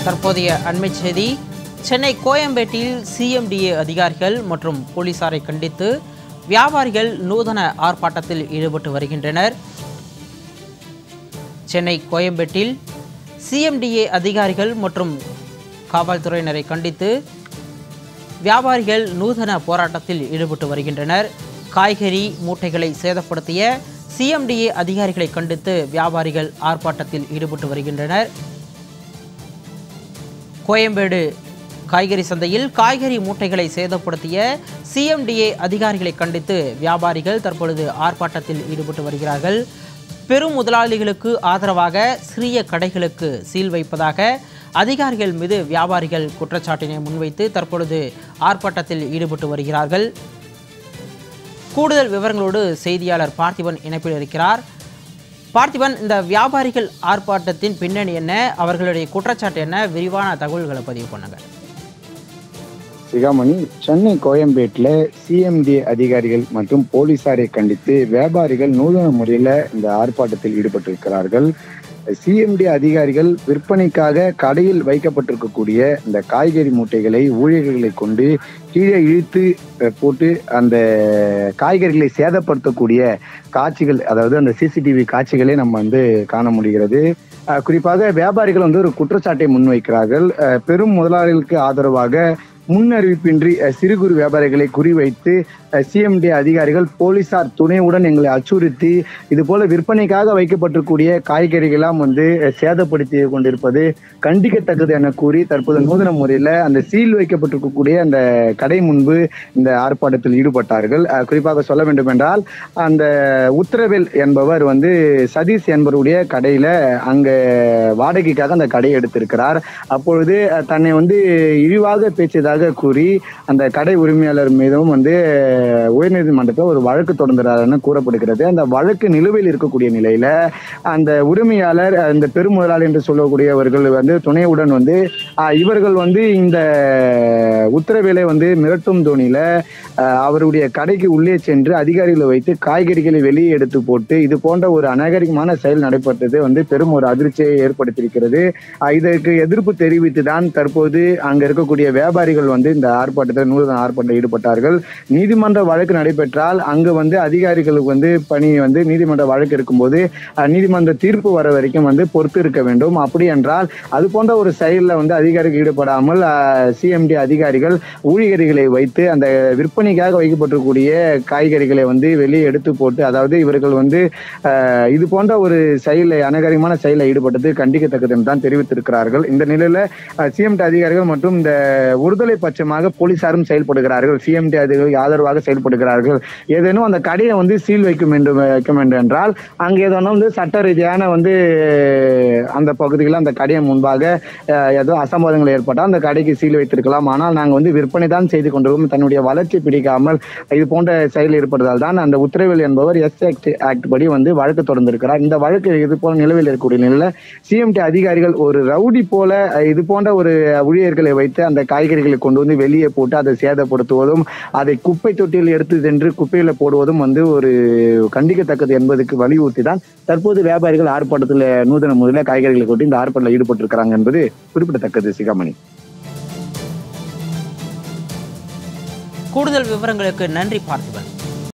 தற்போதைய அண்மை செய்தி. சென்னை கோயம்பேட்டில் சிஎம்டிஏ அதிகாரிகள் மற்றும் போலீசாரை கண்டித்து வியாபாரிகள் நூதன ஆர்ப்பாட்டத்தில் ஈடுபட்டு வருகின்றனர். சென்னை கோயம்பேட்டில் சிஎம்டிஏ அதிகாரிகள் மற்றும் காவல்துறையினரை கண்டித்து வியாபாரிகள் நூதன போராட்டத்தில் ஈடுபட்டு வருகின்றனர். காய்கறி மூட்டைகளை சேதப்படுத்திய சிஎம்டிஏ அதிகாரிகளை கண்டித்து வியாபாரிகள் ஆர்ப்பாட்டத்தில் ஈடுபட்டு வருகின்றனர். கோயம்பேடு காய்கறி சந்தையில் காய்கறி மூட்டைகளை சேதப்படுத்திய சிஎம்டிஏ அதிகாரிகளை கண்டித்து வியாபாரிகள் தற்பொழுது ஆர்ப்பாட்டத்தில் ஈடுபட்டு வருகிறார்கள். பெரும் முதலாளிகளுக்கு ஆதரவாக சிறிய கடைகளுக்கு சீல் வைப்பதாக அதிகாரிகள் மீது வியாபாரிகள் குற்றச்சாட்டினை முன்வைத்து தற்பொழுது ஆர்ப்பாட்டத்தில் ஈடுபட்டு வருகிறார்கள். கூடுதல் விவரங்களோடு செய்தியாளர் பார்த்திபன் இணைப்பில் இருக்கிறார். பார்த்திபன், இந்த வியாபாரிகள் ஆர்ப்பாட்டத்தின் பின்னணி என்ன, அவர்களுடைய குற்றச்சாட்டு என்ன, விரிவான தகவல்களை பதிவு பண்ணுங்க. சிகாமணி, சென்னை கோயம்பேட்டில் சிஎம்டி அதிகாரிகள் மற்றும் போலீசாரை கண்டித்து வியாபாரிகள் நூதன முறையில் இந்த ஆர்ப்பாட்டத்தில் ஈடுபட்டிருக்கிறார்கள். சிஎம்டி அதிகாரிகள் விற்பனைக்காக கடையில் வைக்கப்பட்டிருக்கக்கூடிய இந்த காய்கறி மூட்டைகளை ஊழியர்களை கொண்டு கீழே இழுத்து போட்டு அந்த காய்கறிகளை சேதப்படுத்தக்கூடிய காட்சிகள், அதாவது அந்த சிசிடிவி காட்சிகளை நம்ம காண முடிகிறது. குறிப்பாக வியாபாரிகள் ஒரு குற்றச்சாட்டை முன்வைக்கிறார்கள். பெரும் முதலாளிகளுக்கு ஆதரவாக முன்னறிவிப்பின்றி சிறு குறு வியாபாரிகளை குறிவைத்து சிஎம்டி அதிகாரிகள் போலீசார் துணையுடன் எங்களை அச்சுறுத்தி இது போல விற்பனைக்காக வைக்கப்பட்டிருக்கூடிய காய்கறிகளாம் சேதப்படுத்தி கொண்டிருப்பது கண்டிக்கத்தக்கது என கூறி தற்போது நூதன முறையில் அந்த சீல் வைக்கப்பட்டிருக்கக்கூடிய அந்த கடை முன்பு இந்த ஆர்ப்பாட்டத்தில் ஈடுபட்டார்கள். குறிப்பாக சொல்ல வேண்டும் என்றால், அந்த உத்தரவேல் என்பவர் சதீஷ் என்பவருடைய கடையில அங்க வாடகைக்காக அந்த கடையை எடுத்திருக்கிறார். அப்பொழுது தன்னை இழிவாக பேசியதாக கூறி அந்த கடை உரிமையாளர் மீதும் உயர்நீதிமன்றத்தில் ஒரு வழக்கு தொடர்ந்தார் என கூறப்படுகிறது. அந்த வழக்கு நிலுவையில் இருக்கக்கூடிய நிலையில அந்த உரிமையாளர், இந்த பெருமுதலாளி என்று சொல்லக்கூடியவர்கள் துணையுடன் இவர்கள் இந்த உத்தரவேலை மிரட்டும் தோணியில அவருடைய கடைக்கு உள்ளே சென்று அதிகாரிகளை வைத்து காய்கறிகளை வெளியே எடுத்து போட்டு இது போன்ற ஒரு அநாகரிகமான செயல் நடைபெற்றது பெரும் ஒரு அதிர்ச்சியை ஏற்படுத்தியிருக்கிறது. இதற்கு எதிர்ப்பு தெரிவித்து தான் தற்போது அங்க இருக்கக்கூடிய வியாபாரிகள் இந்த ஆர்ப்பாட்டத்தில் நூதன ஆர்ப்பாட்டத்தில் ஈடுபட்டார்கள். நீதிமன்ற வழக்கு நடைபெற்றால் அங்கு அதிகாரிகளுக்கு பணி நீதிமன்ற வழக்கு இருக்கும்போது நீதிமன்ற தீர்ப்பு வர வரைக்கும் பொறுத்து இருக்க வேண்டும். அப்படி என்றால் அது போன்ற ஒரு செயலில் அதிகாரிகள் ஈடுபடாமல் சிஎம்டி அதிகாரிகள் ஊழியர்களை வைத்து அந்த விற்பனைக்காக வைக்கப்பட்டிருக்கக்கூடிய காய்கறிகளை வெளியே எடுத்து போட்டு, அதாவது இவர்கள் இது போன்ற ஒரு செயலை, அநாகரிகமான செயலில் ஈடுபட்டது கண்டிக்கத்தக்கது என்று தான் தெரிவித்திருக்கிறார்கள். இந்த நிலையில சிஎம்டி அதிகாரிகள் மற்றும் இந்த ஒருதலை பட்சமாக போலீசாரும் செயல்படுகிறார்கள். சிஎம்டி அதிகாரிகள் ஆதரவாக செயல்படுகிறார்கள். ஏதேனும் அந்த கடையை சீல் வைக்க வேண்டும் என்றால் அங்கே ஏதேனும் சட்ட ரீதியான அந்த பகுதிகளில் அந்த கடையை முன்பாக ஏதோ அசம்பாதங்கள் ஏற்பட்டால் அந்த கடைக்கு சீல் வைத்திருக்கலாம். ஆனால் நாங்கள் விற்பனை தான் செய்து கொண்டிருக்கோம், தன்னுடைய வளர்ச்சி பிடிக்காமல் இது போன்ற செயல் ஏற்படுவதால் தான் அந்த உத்தரவேல் என்பவர் ஆக்ட் படி வழக்கு தொடர்ந்திருக்கிறார். இந்த வழக்கு இது போல நிலவில் இருக்கக்கூடிய நிலையில சிஎம்டி அதிகாரிகள் ஒரு ரவுடி போல இது போன்ற ஒரு ஊழியர்களை வைத்து அந்த காய்கறிகளை கொண்டு வெளியே போட்டு அதை சேதப்படுத்துவதும் அதை குப்பை தொட்டியில் எடுத்து சென்று குப்பையில போடுவதும் ஒரு கண்டிக்கத்தக்கது என்பதற்கு வலியுறுத்தி தான் தற்போது வியாபாரிகள் ஆர்ப்பாட்டத்தில் நூதன முறையில் காய்கறிகளை கொண்டு இந்த ஆர்ப்பாட்டத்தில் ஈடுபட்டிருக்கிறாங்க என்பது குறிப்பிடத்தக்கது. சிகாமணி, கூடுதல் விவரங்களுக்கு நன்றி பார்த்திபன்.